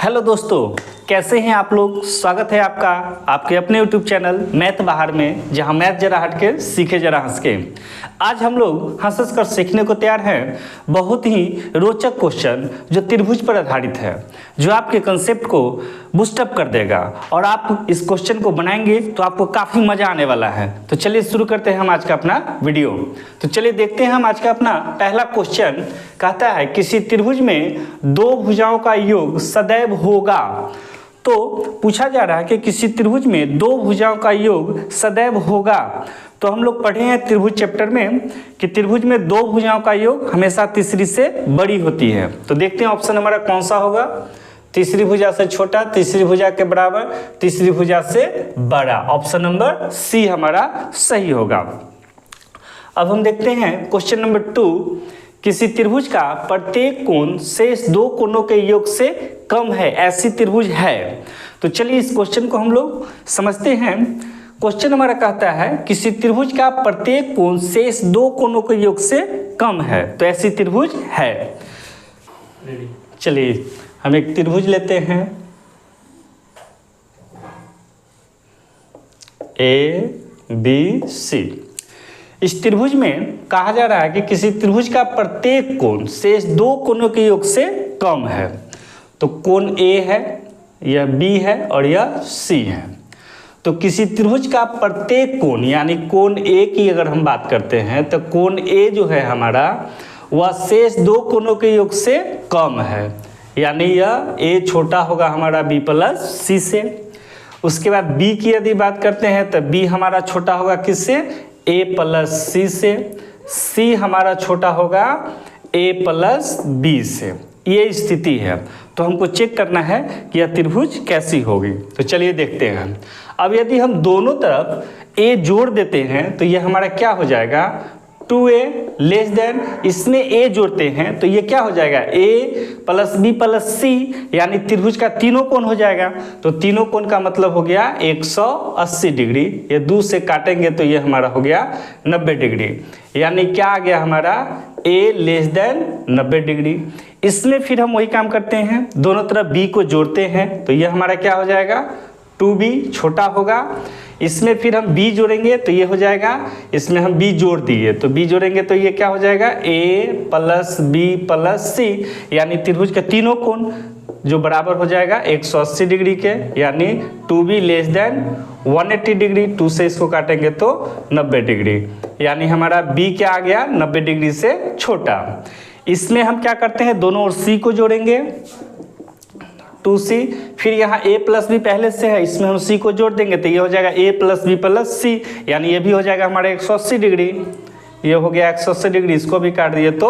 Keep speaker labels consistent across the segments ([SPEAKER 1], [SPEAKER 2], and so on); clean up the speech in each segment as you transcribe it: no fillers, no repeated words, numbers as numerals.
[SPEAKER 1] Hello दोस्तों, कैसे हैं आप लोग। स्वागत है आपका आपके अपने यूट्यूब चैनल मैथ बाहर में, जहां मैथ जरा हट के सीखे जरा हंस के। आज हम लोग हंस हंस कर सीखने को तैयार हैं बहुत ही रोचक क्वेश्चन जो त्रिभुज पर आधारित है, जो आपके कंसेप्ट को बूस्टअप कर देगा। और आप इस क्वेश्चन को बनाएंगे तो आपको काफ़ी मज़ा आने वाला है। तो चलिए शुरू करते हैं हम आज का अपना वीडियो। तो चलिए देखते हैं हम आज का अपना पहला क्वेश्चन। कहता है किसी त्रिभुज में दो भुजाओं का योग सदैव होगा। तो पूछा जा रहा है कि किसी त्रिभुज में दो भुजाओं का योग सदैव होगा। तो हम लोग पढ़े हैं त्रिभुज चैप्टर में कि त्रिभुज में दो भुजाओं का योग हमेशा तीसरी से बड़ी होती है। तो देखते हैं ऑप्शन हमारा कौन सा होगा। तीसरी भुजा से छोटा, तीसरी भुजा के बराबर, तीसरी भुजा से बड़ा। ऑप्शन नंबर सी हमारा सही होगा। अब हम देखते हैं क्वेश्चन नंबर 2। किसी त्रिभुज का प्रत्येक कोण शेष दो कोणों के योग से कम है, ऐसी त्रिभुज है। तो चलिए इस क्वेश्चन को हम लोग समझते हैं। क्वेश्चन हमारा कहता है किसी त्रिभुज का प्रत्येक कोण शेष दो कोणों के योग से कम है, तो ऐसी त्रिभुज है। चलिए हम एक त्रिभुज लेते हैं ABC। इस त्रिभुज में कहा जा रहा है कि किसी त्रिभुज का प्रत्येक कोण शेष दो कोणों के योग से कम है। तो कोण A है, यह B है और यह C है। तो किसी त्रिभुज का प्रत्येक कोण यानी कोण A की अगर हम बात करते हैं तो कोण A जो है हमारा वह शेष दो कोणों के योग से कम है, यानी यह A छोटा होगा हमारा B प्लस C से। उसके बाद B की यदि बात करते हैं तो B हमारा छोटा होगा किससे, A प्लस C से। C हमारा छोटा होगा A प्लस B से। ये स्थिति है। तो हमको चेक करना है कि यह त्रिभुज कैसी होगी। तो चलिए देखते हैं। अब यदि हम दोनों तरफ A जोड़ देते हैं तो यह हमारा क्या हो जाएगा, 2A लेस देन, इसमें A जोड़ते हैं तो ये क्या हो जाएगा, A plus B plus C, यानी त्रिभुज का तीनों कोण हो जाएगा। तो तीनों कोण का मतलब हो गया 180 डिग्री। ये 2 से काटेंगे तो ये हमारा हो गया 90 डिग्री, यानी क्या आ गया हमारा A लेस देन 90 डिग्री। इसमें फिर हम वही काम करते हैं, दोनों तरफ B को जोड़ते हैं तो ये हमारा क्या हो जाएगा, 2B छोटा होगा। इसमें फिर हम B जोड़ेंगे तो ये हो जाएगा, इसमें हम B जोड़ दिए तो B जोड़ेंगे तो ये क्या हो जाएगा, A plus B plus C, यानी त्रिभुज के तीनों कोण जो बराबर हो जाएगा 180 डिग्री के, यानी 2B लेस देन 180 डिग्री। 2 से इसको काटेंगे तो 90 डिग्री, यानी हमारा B क्या आ गया, 90 डिग्री से छोटा। इसमें हम क्या करते हैं, दोनों ओर C को जोड़ेंगे 2C। फिर यहाँ A प्लस B पहले से है, इसमें हम C को जोड़ देंगे तो ये हो जाएगा A plus B plus C, यानी ये भी हो जाएगा हमारा 180 डिग्री। ये हो गया 180 डिग्री, इसको भी काट दिए तो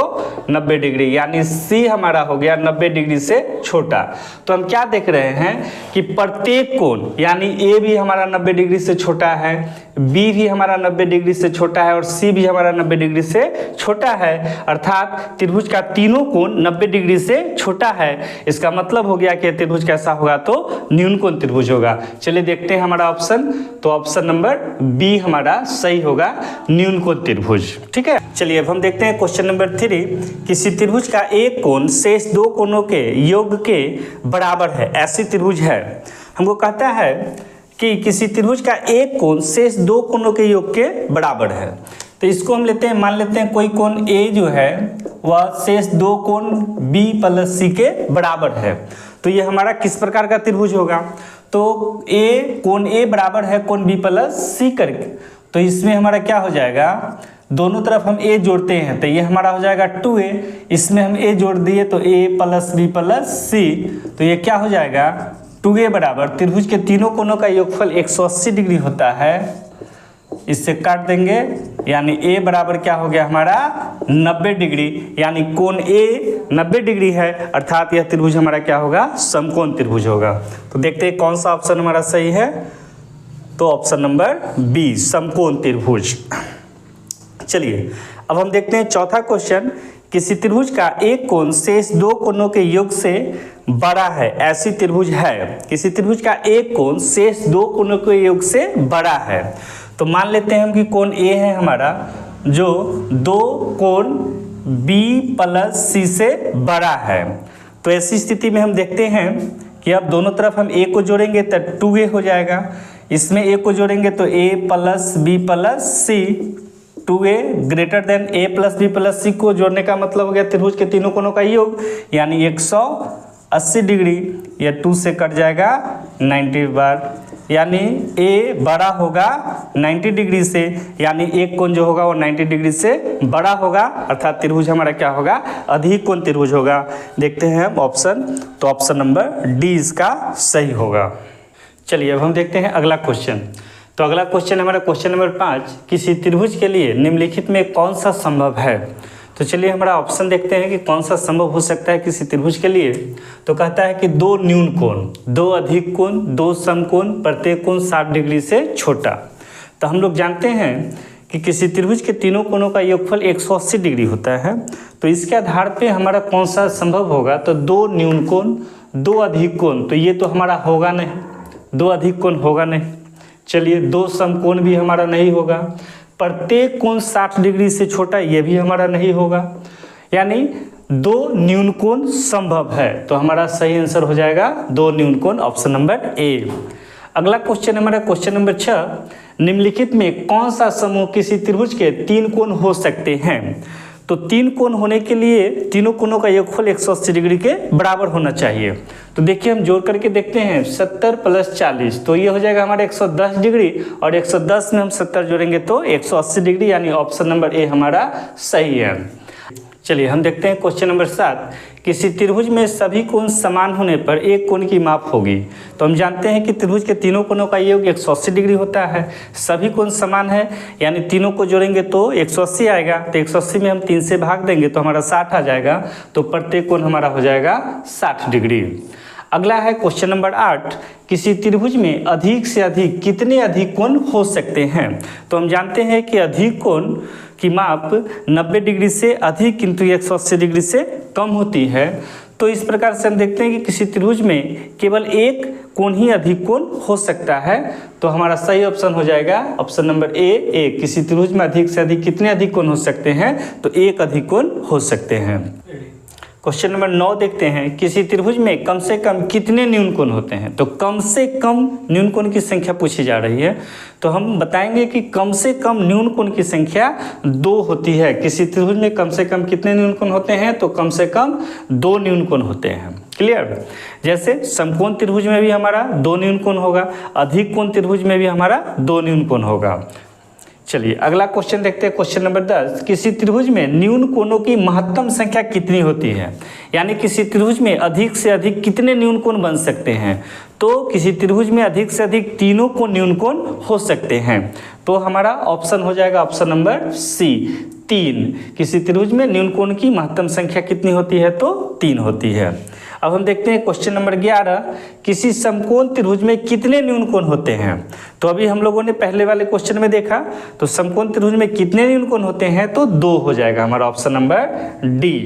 [SPEAKER 1] 90 डिग्री, यानी C हमारा हो गया 90 डिग्री से छोटा। तो हम क्या देख रहे हैं कि प्रत्येक कोण यानी A भी हमारा 90 डिग्री से छोटा है, B भी हमारा 90 डिग्री से छोटा है और C भी हमारा 90 डिग्री से छोटा है। अर्थात त्रिभुज का तीनों कोण 90 डिग्री से छोटा है। इसका मतलब हो गया कि त्रिभुज कैसा होगा, तो न्यून कोण त्रिभुज होगा। चलिए देखते हैं हमारा ऑप्शन। तो ऑप्शन नंबर B हमारा सही होगा, न्यून कोण त्रिभुज। ठीक है, चलिए अब हम देखते हैं क्वेश्चन नंबर 3। किसी त्रिभुज का एक कोण शेष दो कोणों के योग के बराबर है, ऐसी त्रिभुज है। हमको कहता है कि किसी त्रिभुज का एक कोण शेष दो कोणों के योग के बराबर है। तो इसको हम लेते हैं, मान लेते हैं कोई कोण A जो है वह शेष दो कोण B प्लस C के बराबर है। तो ये हमारा किस प्रकार का त्रिभुज होगा, तो कोण A बराबर है कोण B प्लस C करके। तो इसमें हमारा क्या हो जाएगा, दोनों तरफ हम A जोड़ते हैं तो ये हमारा हो जाएगा 2A। इसमें हम A जोड़ दिए तो A plus B plus C, तो ये क्या हो जाएगा 2A बराबर, त्रिभुज के तीनों कोणों का योगफल 180 डिग्री होता है। इससे काट देंगे, यानी A बराबर क्या हो गया हमारा 90 डिग्री, यानी कोण A 90 डिग्री है। अर्थात यह त्रिभुज हमारा क्या होगा, समकोण त्रिभुज होगा। तो देखते हैं कौन सा ऑप्शन हमारा सही है। तो ऑप्शन नंबर B समकोण त्रिभुज। चलिए अब हम देखते हैं चौथा क्वेश्चन। किसी त्रिभुज का एक कोण शेष दो कोणों के योग से बड़ा है, ऐसी त्रिभुज है। किसी त्रिभुज का एक कोण शेष दो कोणों के योग से बड़ा है। तो मान लेते हैं हम कि कोण A है हमारा, जो दो कोण B प्लस C से बड़ा है। तो ऐसी स्थिति में हम देखते हैं कि अब दोनों तरफ हम a को जोड़ेंगे तो 2a हो जाएगा, इसमें a को जोड़ेंगे तो a plus b plus c, 2a greater than a plus b plus c को जोड़ने का मतलब हो गया त्रिभुज के तीनों कोनों का योग, यानी 180 डिग्री, या 2 से कट जाएगा 90 बार, यानी a बड़ा होगा 90 डिग्री से, यानी एक कोण जो होगा वो 90 डिग्री से बड़ा होगा, अर्थात त्रिभुज हमारा क्या होगा, अधिक कोण त्रिभुज होगा। देखते हैं हम ऑप्शन, तो ऑप्शन नंबर डी इसका सही होगा। चलिए अब हम देखते हैं अगला क्वेश्चन। तो अगला क्वेश्चन हमारा क्वेश्चन नंबर 5, किसी त्रिभुज के लिए निम्नलिखित में कौन सा संभव है। तो चलिए हमारा ऑप्शन देखते हैं कि कौन सा संभव हो सकता है किसी त्रिभुज के लिए। तो कहता है कि 2 न्यून कोण, 2 अधिक कोण, 2 समकोण, प्रत्येक कोण 60 डिग्री से छोटा। तो हम लोग जानते हैं कि किसी त्रिभुज के तीनों कोणों का योगफल 180 डिग्री होता है। तो इसके आधार पे हमारा कौन सा संभव होगा, तो 2 न्यून कोण, 2 अधिक कोण, तो ये तो हमारा होगा नहीं, 2 अधिक कोण होगा नहीं। चलिए 2 समकोण भी हमारा नहीं होगा, प्रत्येक कोण 60 डिग्री से छोटा, ये भी हमारा नहीं होगा, यानी 2 न्यून कोण संभव है। तो हमारा सही आंसर हो जाएगा 2 न्यून कोण, ऑप्शन नंबर ए। अगला क्वेश्चन हमारा क्वेश्चन नंबर 6, निम्नलिखित में कौन सा समूह किसी त्रिभुज के 3 कोण हो सकते हैं। तो 3 कोण होने के लिए तीनों कोणों का योगफल 180 डिग्री के बराबर होना चाहिए। तो देखिए हम जोड़ करके देखते हैं, 70 प्लस 40, तो ये हो जाएगा हमारे 110 डिग्री, और 110 में हम 70 जोड़ेंगे तो 180 डिग्री, यानी ऑप्शन नंबर ए हमारा सही है। चलिए हम देखते हैं क्वेश्चन नंबर 7, किसी त्रिभुज में सभी कोण समान होने पर एक कोण की माप होगी। तो हम जानते हैं कि त्रिभुज के तीनों कोणों का योग 180 डिग्री होता है, सभी कोण समान है, यानी तीनों को जोड़ेंगे तो 180 आएगा, तो 180 में हम 3 से भाग देंगे तो हमारा 60 आ जाएगा, तो प्रत्येक कोण हमारा हो जाएगा 60 डिग्री। अगला है क्वेश्चन नंबर 8, किसी त्रिभुज में अधिक से अधिक कितने अधिक कोण हो सकते हैं। तो हम जानते हैं कि अधिक कोण की माप 90 डिग्री से अधिक किंतु 180 डिग्री से कम होती है। तो इस प्रकार से हम देखते हैं कि किसी त्रिभुज में केवल एक कोण ही अधिक कोण हो सकता है। तो हमारा सही ऑप्शन हो जाएगा ऑप्शन नंबर ए, किसी त्रिभुज में अधिक से अधिक कितने अधिक कोण हो सकते हैं, तो एक अधिक कोण हो सकते हैं। क्वेश्चन नंबर 9 देखते हैं, किसी त्रिभुज में कम से कम कितने न्यून कोण होते हैं। तो कम से कम न्यून कोण की संख्या पूछी जा रही है, तो हम बताएंगे कि कम से कम न्यून कोण की संख्या 2 होती है। किसी त्रिभुज में कम से कम कितने न्यून कोण होते हैं, तो कम से कम 2 न्यून कोण होते हैं। क्लियर। जैसे समकोण त्रिभुज में भी हमारा 2 न्यून कोण होगा, अधिक कोण त्रिभुज में भी हमारा 2 न्यून कोण होगा। चलिए अगला क्वेश्चन देखते हैं, क्वेश्चन नंबर 10, किसी त्रिभुज में न्यून कोणों की महत्तम संख्या कितनी होती है। यानी किसी त्रिभुज में अधिक से अधिक कितने न्यून कोण बन सकते हैं। तो किसी त्रिभुज में अधिक से अधिक तीनों को न्यून कोण हो सकते हैं। तो हमारा ऑप्शन हो जाएगा ऑप्शन नंबर सी, 3। किसी त्रिभुज में न्यून कोण की महत्तम संख्या कितनी होती है, तो 3 होती है। अब हम देखते हैं क्वेश्चन नंबर 11, किसी समकोण त्रिभुज में कितने न्यून कोण होते हैं। तो अभी हम लोगों ने पहले वाले क्वेश्चन में देखा, तो समकोण त्रिभुज में कितने न्यून कोण होते हैं, तो 2 हो जाएगा हमारा ऑप्शन नंबर डी।